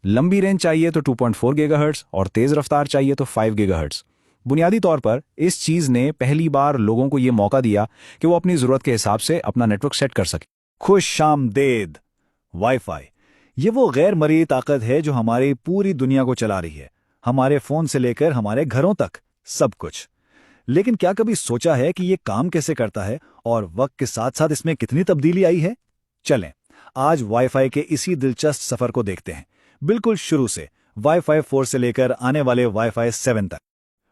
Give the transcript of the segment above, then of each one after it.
लंबी रेंज चाहिए तो 2.4 गीगाहर्ट्ज़ और तेज़ रफ्तार चाहिए तो 5 गीगाहर्ट्ज़। बुनियादी तौर पर इस चीज़ ने पहली बार लोगों को ये मौका दिया कि वो अपनी ज़रूरत के हिसाब से अपना नेटवर्क सेट कर सके। खुशामदेद। वाईफाई ये वो गैर मर्ई ताकत है जो हमारी पूरी दुनिया को चला रही है, हमारे फोन से लेकर हमारे घरों तक, सब कुछ। लेकिन क्या कभी सोचा है कि ये काम कैसे करता है और वक्त के साथ साथ इसमें कितनी तब्दीली आई है? चलें, आज वाईफाई के इसी दिलचस्प सफर को देखते हैं, बिल्कुल शुरू से, वाईफाई 4 से लेकर आने वाले वाईफाई 7 तक।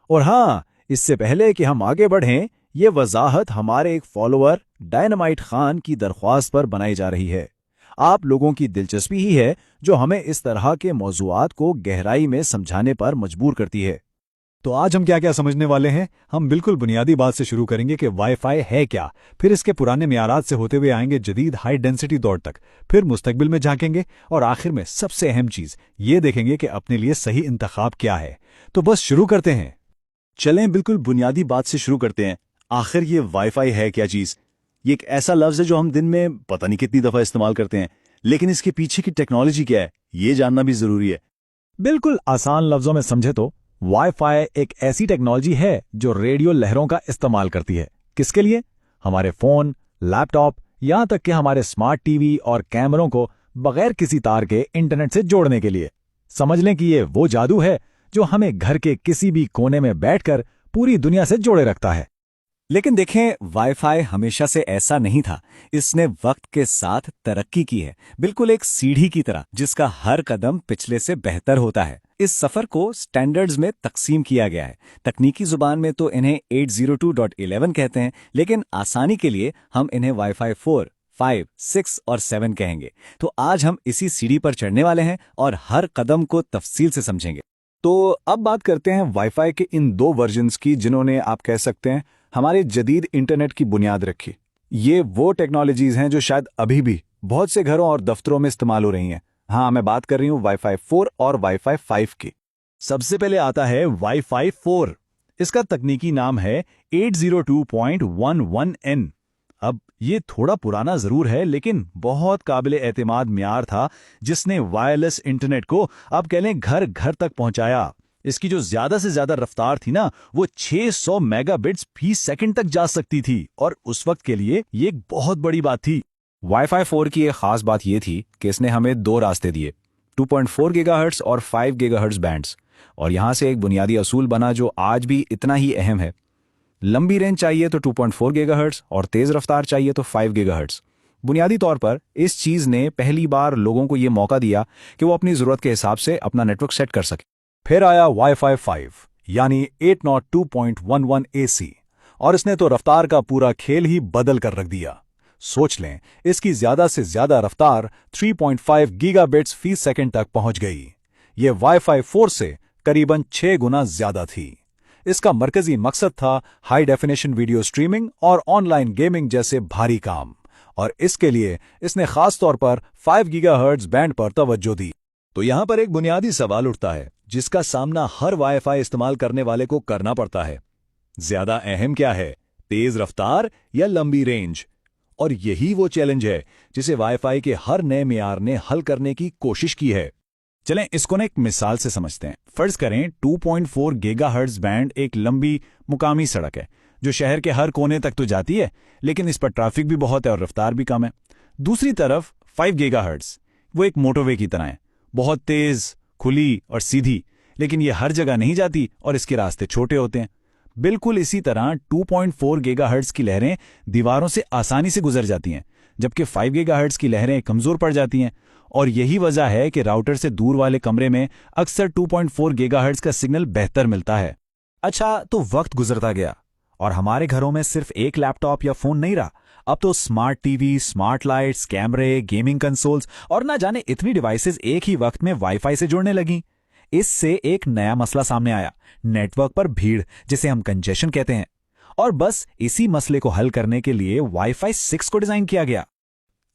और हाँ, इससे पहले कि हम आगे बढ़ें, ये वजाहत हमारे एक फॉलोअर डायनामाइट खान की दरख्वास्त पर बनाई जा रही है। आप लोगों की दिलचस्पी ही है जो हमें इस तरह के मौज़ूआत को गहराई में समझाने पर मजबूर करती है। तो आज हम क्या क्या समझने वाले हैं? हम बिल्कुल बुनियादी बात से शुरू करेंगे कि वाईफाई है क्या, फिर इसके पुराने मियारात से होते हुए आएंगे जदीद हाई डेंसिटी दौर तक, फिर मुस्तकबिल में झांकेंगे और आखिर में सबसे अहम चीज ये देखेंगे कि अपने लिए सही इंतखाब क्या है। तो बस शुरू करते हैं। चलें, बिल्कुल बुनियादी बात से शुरू करते हैं। आखिर ये वाईफाई है क्या चीज? ये एक ऐसा लफ्ज है जो हम दिन में पता नहीं कितनी दफा इस्तेमाल करते हैं, लेकिन इसके पीछे की टेक्नोलॉजी क्या है ये जानना भी जरूरी है। बिल्कुल आसान लफ्जों में समझे तो वाईफाई एक ऐसी टेक्नोलॉजी है जो रेडियो लहरों का इस्तेमाल करती है। किसके लिए? हमारे फोन, लैपटॉप, यहां तक कि हमारे स्मार्ट टीवी और कैमरों को बगैर किसी तार के इंटरनेट से जोड़ने के लिए। समझ लें कि ये वो जादू है जो हमें घर के किसी भी कोने में बैठकर पूरी दुनिया से जोड़े रखता है। लेकिन देखें, वाईफाई हमेशा से ऐसा नहीं था। इसने वक्त के साथ तरक्की की है, बिल्कुल एक सीढ़ी की तरह जिसका हर कदम पिछले से बेहतर होता है। इस सफर को स्टैंडर्ड्स में तकसीम किया गया है। तकनीकी जुबान में तो इन्हें 802.11 कहते हैं, लेकिन आसानी के लिए हम इन्हें वाईफाई 4, 5, 6 और 7 कहेंगे। तो आज हम इसी सीढ़ी पर चढ़ने वाले हैं और हर कदम को तफसील से समझेंगे। तो अब बात करते हैं वाईफाई के इन दो वर्जन्स की जिन्होंने, आप कह सकते हैं, हमारे जदीद इंटरनेट की बुनियाद रखी। ये वो टेक्नोलॉजीज हैं जो शायद अभी भी बहुत से घरों और दफ्तरों में इस्तेमाल हो रही हैं। हाँ, मैं बात कर रही हूँ वाईफाई 4 और वाईफाई 5 की। सबसे पहले आता है वाईफाई 4। इसका तकनीकी नाम है 802.11n। अब ये थोड़ा पुराना जरूर है, लेकिन बहुत काबिल एतमाद मियार था जिसने वायरलेस इंटरनेट को, अब कह लें, घर घर तक पहुंचाया। इसकी जो ज्यादा से ज्यादा रफ्तार थी ना, वो 600 मेगाबिट्स फी सेकंड तक जा सकती थी, और उस वक्त के लिए ये एक बहुत बड़ी बात थी। वाईफाई 4 की एक खास बात यह थी कि इसने हमें दो रास्ते दिए, 2.4 गीगाहर्ट्ज़ और 5 गीगाहर्ट्ज़ बैंड्स। और यहां से एक बुनियादी असूल बना जो आज भी इतना ही अहम है। लंबी रेंज चाहिए तो 2.4 गीगाहर्ट्ज़ और तेज़ रफ्तार चाहिए तो 5 गीगाहर्ट्ज़। बुनियादी तौर पर इस चीज़ ने पहली बार लोगों को ये मौका दिया कि वो अपनी ज़रूरत के हिसाब से अपना नेटवर्क सेट कर सके। फिर आया वाईफाई 5 यानी 802.11 AC, और इसने तो रफ्तार का पूरा खेल ही बदल कर रख दिया। सोच लें, इसकी ज्यादा से ज्यादा रफ्तार 3.5 गीगाबिट्स फी सेकंड तक पहुंच गई। ये वाईफाई 4 से करीबन 6 गुना ज्यादा थी। इसका मरकजी मकसद था हाई डेफिनेशन वीडियो स्ट्रीमिंग और ऑनलाइन गेमिंग जैसे भारी काम, और इसके लिए इसने खास तौर पर 5 गीगाहर्ट्ज़ बैंड पर तवज्जो दी। तो यहां पर एक बुनियादी सवाल उठता है जिसका सामना हर वाईफाई इस्तेमाल करने वाले को करना पड़ता है। ज्यादा अहम क्या है, तेज रफ्तार या लंबी रेंज? और यही वो चैलेंज है जिसे वाईफाई के हर नए मियार ने हल करने की कोशिश की है। चलें, इसको ना एक मिसाल से समझते हैं। फर्ज करें 2.4 गीगाहर्ट्ज़ बैंड एक लंबी मुकामी सड़क है जो शहर के हर कोने तक तो जाती है, लेकिन इस पर ट्रैफिक भी बहुत है और रफ्तार भी कम है। दूसरी तरफ 5 गीगाहर्ट्ज़ वो एक मोटरवे की तरह है, बहुत तेज, खुली और सीधी, लेकिन ये हर जगह नहीं जाती और इसके रास्ते छोटे होते हैं। बिल्कुल इसी तरह 2.4 गीगाहर्ट्ज़ की लहरें दीवारों से आसानी से गुजर जाती हैं, जबकि 5 गीगाहर्ट्ज़ की लहरें कमजोर पड़ जाती हैं। और यही वजह है कि राउटर से दूर वाले कमरे में अक्सर 2.4 गीगाहर्ट्ज़ का सिग्नल बेहतर मिलता है। अच्छा, तो वक्त गुजरता गया और हमारे घरों में सिर्फ एक लैपटॉप या फोन नहीं रहा। अब तो स्मार्ट टीवी, स्मार्ट लाइट्स, कैमरे, गेमिंग कंसोल्स और ना जाने इतनी डिवाइसेस एक ही वक्त में वाईफाई से जुड़ने लगी। इससे एक नया मसला सामने आया, नेटवर्क पर भीड़, जिसे हम कंजेशन कहते हैं। और बस इसी मसले को हल करने के लिए वाईफाई 6 को डिजाइन किया गया।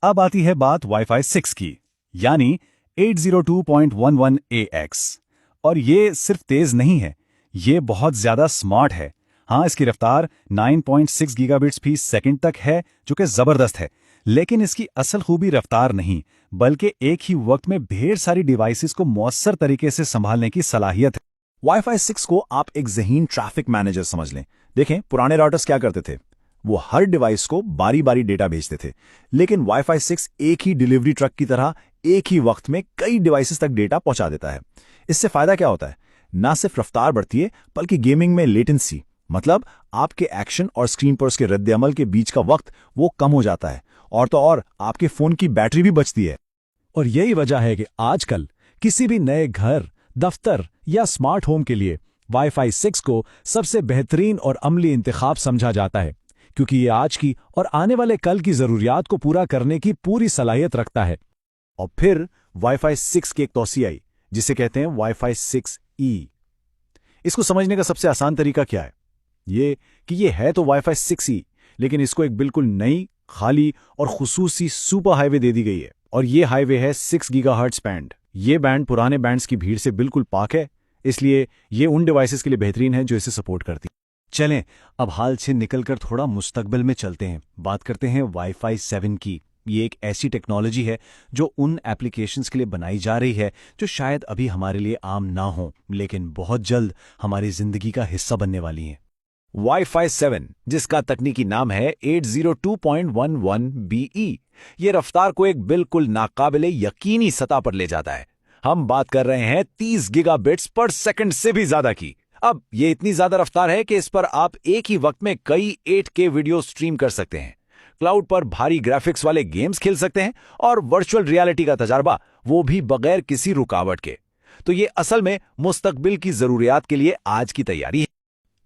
अब आती है बात वाईफाई 6 की, यानी 802.11ax। और ये सिर्फ तेज नहीं है, ये बहुत ज्यादा स्मार्ट है। हाँ, इसकी रफ्तार 9.6 गीगाबिट्स फी सेकंड तक है, जो कि जबरदस्त है, लेकिन इसकी असल खूबी रफ्तार नहीं, बल्कि एक ही वक्त में ढेर सारी डिवाइसेस को मौसर तरीके से संभालने की सलाहियत है। वाईफाई 6 को आप एक ज़हीन ट्रैफिक मैनेजर समझ लें। देखें, पुराने राउटर्स क्या करते थे, वो हर डिवाइस को बारी बारी डेटा भेजते थे, लेकिन वाईफाई 6 एक ही डिलीवरी ट्रक की तरह एक ही वक्त में कई डिवाइसेस तक डेटा पहुंचा देता है। इससे फायदा क्या होता है? ना सिर्फ रफ्तार बढ़ती है, बल्कि गेमिंग में लेटेंसी, मतलब आपके एक्शन और स्क्रीन पर उसके रद्द-ए-अमल के बीच का वक्त वो कम हो जाता है, और तो और आपके फोन की बैटरी भी बचती है। और यही वजह है कि आजकल किसी भी नए घर, दफ्तर या स्मार्ट होम के लिए वाईफाई 6 को सबसे बेहतरीन और अमली इंतखाब समझा जाता है, क्योंकि ये आज की और आने वाले कल की जरूरियात को पूरा करने की पूरी सलाहियत रखता है। और फिर वाईफाई 6 की एक तौसीआ आई, जिसे कहते हैं वाईफाई 6E। इसको समझने का सबसे आसान तरीका क्या है? ये कि ये है तो वाईफाई 6E, लेकिन इसको एक बिल्कुल नई, खाली और खुसूसी सुपर हाईवे दे दी गई है। और ये हाईवे है 6 गीगाहर्ट्ज बैंड। ये बैंड पुराने बैंड्स की भीड़ से बिल्कुल पाक है, इसलिए ये उन डिवाइसेस के लिए बेहतरीन है जो इसे सपोर्ट करती। चलें, अब हाल से निकलकर थोड़ा मुस्तकबिल में चलते हैं। बात करते हैं वाईफाई 7 की। ये एक ऐसी टेक्नोलॉजी है जो उन एप्लीकेशंस के लिए बनाई जा रही है जो शायद अभी हमारे लिए आम ना हो, लेकिन बहुत जल्द हमारी जिंदगी का हिस्सा बनने वाली हैं। वाईफाई 7, जिसका तकनीकी नाम है 802.11be, ये रफ्तार को एक बिल्कुल नाकाबिले यकीनी सतह पर ले जाता है। हम बात कर रहे हैं 30 गीगाबिट्स पर सेकंड से भी ज्यादा की। अब ये इतनी ज्यादा रफ्तार है कि इस पर आप एक ही वक्त में कई 8K वीडियो स्ट्रीम कर सकते हैं, क्लाउड पर भारी ग्राफिक्स वाले गेम्स खेल सकते हैं और वर्चुअल रियलिटी का तजारबा, वो भी बगैर किसी रुकावट के। तो ये असल में मुस्तकबिल की जरूरियात के लिए आज की तैयारी है।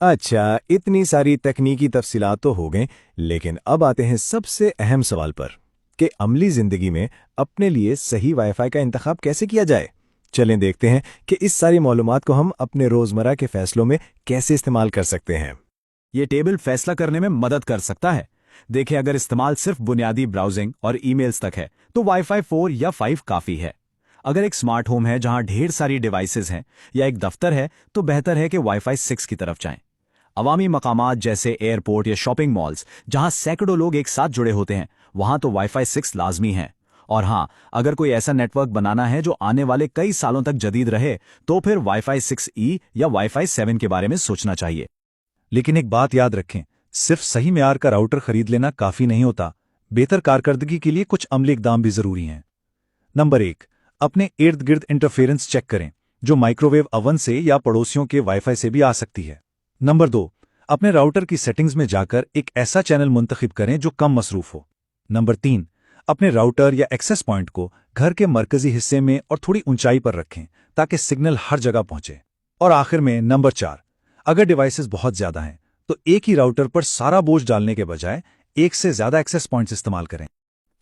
अच्छा, इतनी सारी तकनीकी तफसीलात तो हो गई, लेकिन अब आते हैं सबसे अहम सवाल पर कि अमली जिंदगी में अपने लिए सही वाईफाई का इंतखाब कैसे किया जाए। चलें देखते हैं कि इस सारी मालूमात को हम अपने रोजमर्रा के फैसलों में कैसे इस्तेमाल कर सकते हैं। ये टेबल फैसला करने में मदद कर सकता है। देखें, अगर इस्तेमाल सिर्फ बुनियादी ब्राउजिंग और ईमेल्स तक है तो वाईफाई 4 या 5 काफी है। अगर एक स्मार्ट होम है जहां ढेर सारी डिवाइसेस हैं या एक दफ्तर है तो बेहतर है कि वाईफाई 6 की तरफ जाएं। अवामी मकामात जैसे एयरपोर्ट या शॉपिंग मॉल्स, जहां सैकड़ों लोग एक साथ जुड़े होते हैं, वहां तो वाईफाई 6 लाजमी है। और हाँ, अगर कोई ऐसा नेटवर्क बनाना है जो आने वाले कई सालों तक जदीद रहे तो फिर वाईफाई 6E या वाईफाई 7 के बारे में सोचना चाहिए। लेकिन एक बात याद रखें, सिर्फ सही म्यार का राउटर खरीद लेना काफी नहीं होता। बेहतर कारकर्दगी के लिए कुछ अमली इकदाम भी जरूरी हैं। नंबर 1, अपने इर्द गिर्द इंटरफेरेंस चेक करें, जो माइक्रोवेव ओवन से या पड़ोसियों के वाईफाई से भी आ सकती है। नंबर 2, अपने राउटर की सेटिंग्स में जाकर एक ऐसा चैनल मुंतखब करें जो कम मसरूफ हो। नंबर 3, अपने राउटर या एक्सेस पॉइंट को घर के मरकजी हिस्से में और थोड़ी ऊंचाई पर रखें ताकि सिग्नल हर जगह पहुंचे। और आखिर में नंबर 4, अगर डिवाइसेस बहुत ज्यादा हैं तो एक ही राउटर पर सारा बोझ डालने के बजाय एक से ज्यादा एक्सेस पॉइंट्स इस्तेमाल करें।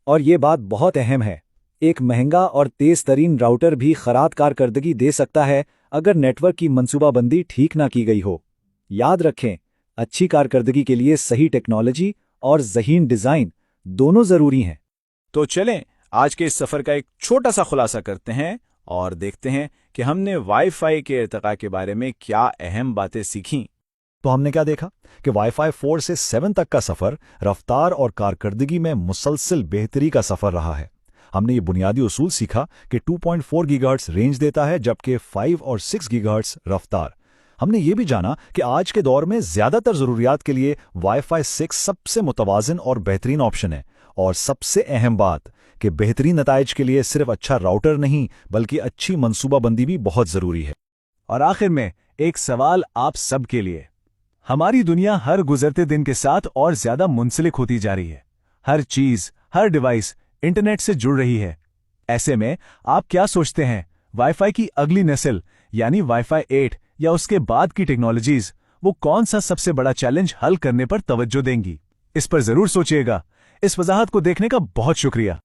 और ये बात बहुत अहम है, एक महंगा और तेज तरीन राउटर भी खराब कारकर्दगी दे सकता है अगर नेटवर्क की मंसूबाबंदी ठीक ना की गई हो। याद रखें, अच्छी कारकर्दगी के लिए सही टेक्नोलॉजी और ज़हीन डिज़ाइन दोनों ज़रूरी हैं। तो चलें, आज के इस सफर का एक छोटा सा खुलासा करते हैं और देखते हैं कि हमने वाईफाई के इर्तिका के बारे में क्या अहम बातें सीखी। तो हमने क्या देखा कि वाईफाई 4 से 7 तक का सफ़र रफ्तार और कारकर्दगी में मुसलसल बेहतरी का सफ़र रहा है। हमने ये बुनियादी उसूल सीखा कि 2.4 गीगाहर्ट्ज़ रेंज देता है, जबकि 5 और 6 गीगाहर्ट्ज़ रफ्तार। हमने ये भी जाना कि आज के दौर में ज़्यादातर ज़रूरियात के लिए वाईफाई 6 सबसे मुतवाज़िन और बेहतरीन ऑप्शन है। और सबसे अहम बात कि बेहतरीन नताइज के लिए सिर्फ अच्छा राउटर नहीं, बल्कि अच्छी मनसूबाबंदी भी बहुत ज़रूरी है। और आखिर में एक सवाल आप सब के लिए। हमारी दुनिया हर गुजरते दिन के साथ और ज्यादा मुंसलिक होती जा रही है। हर चीज, हर डिवाइस इंटरनेट से जुड़ रही है। ऐसे में आप क्या सोचते हैं, वाईफाई की अगली नस्ल यानी वाईफाई 8 या उसके बाद की टेक्नोलॉजीज वो कौन सा सबसे बड़ा चैलेंज हल करने पर तवज्जो देंगी? इस पर जरूर सोचिएगा। इस वजाहत को देखने का बहुत शुक्रिया।